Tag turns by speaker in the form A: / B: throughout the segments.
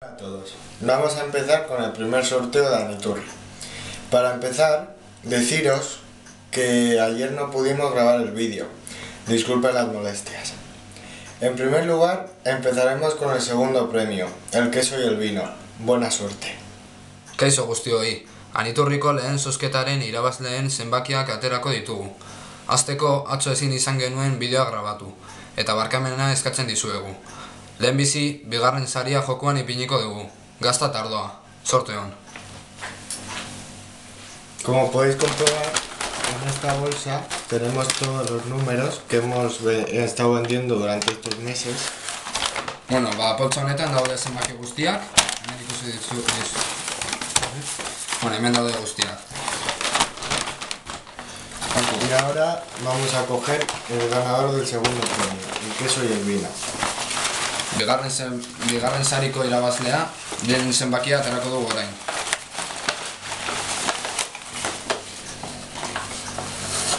A: Hola a todos. Vamos a empezar con el primer sorteo de Aniturri. Para empezar, deciros que ayer no pudimos grabar el vídeo. Disculpen las molestias. En primer lugar, empezaremos con el segundo premio, el queso y el vino. Buena suerte.
B: Kaixo guztioi, Aniturriko lehen zozketaren irabazleen zenbakiak aterako ditugu. Hasteko atzo ezin izan genuen bideoa grabatu, eta barkamena eskatzen dizuegu. Lehenbizi, bigarren saria jokoan ipiniko dugu. Gazta tardoa. Sorte on.
A: Como podéis comprobar, en esta bolsa tenemos todos los números que hemos estado vendiendo durante estos meses.
B: Bueno, poltsa honetan daude zenbaki guztiak. Hemen ikusi dizu. Bueno, hemen daude guztiak.
A: Y ahora vamos a coger el ganador del segundo premio, el queso y el vino.
B: Bigarren sariko irabazlea, lehen zenbakia aterako dugu orain.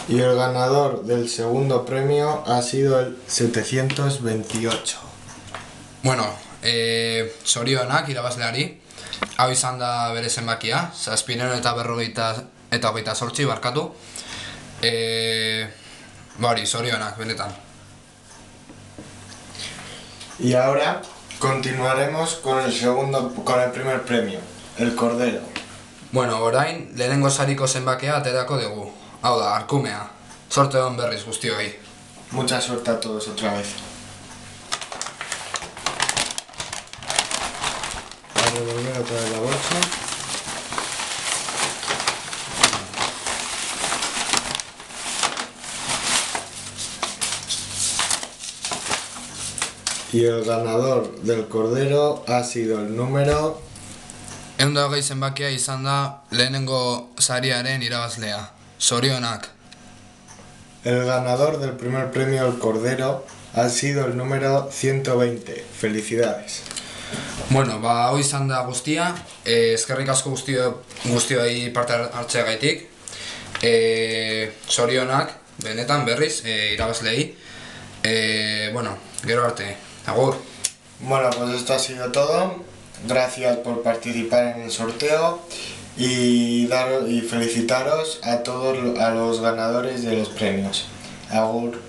A: Y el ganador del segundo premio ha sido el 728.
B: Bueno, zorionak irabazleari. Hau izan da bere zenbakia, 728 barkatu. Hori, zorionak, benetan.
A: Y ahora continuaremos con el primer premio, el cordero.
B: Bueno, orain, lehenengo sariko zenbakia aterako dugu. Hau da, arkumea. Sorte on berriz guztioi.
A: Mucha suerte a todos otra vez. Voy a devolver otra vez la bolsa. Y el ganador del cordero ha sido el número...
B: 120 zenbakia izan da lehenengo sariaren irabazlea. Zorionak.
A: El ganador del primer premio el cordero ha sido el número 120. Felicidades.
B: Bueno, hau izan da guztia. Eskerrik asko guztioi parte hartzeagaitik. Zorionak, benetan berriz, irabazleei. Bueno, gero arte. Agur.
A: Bueno, pues esto ha sido todo. Gracias por participar en el sorteo y felicitaros a todos los ganadores de los premios. Agur.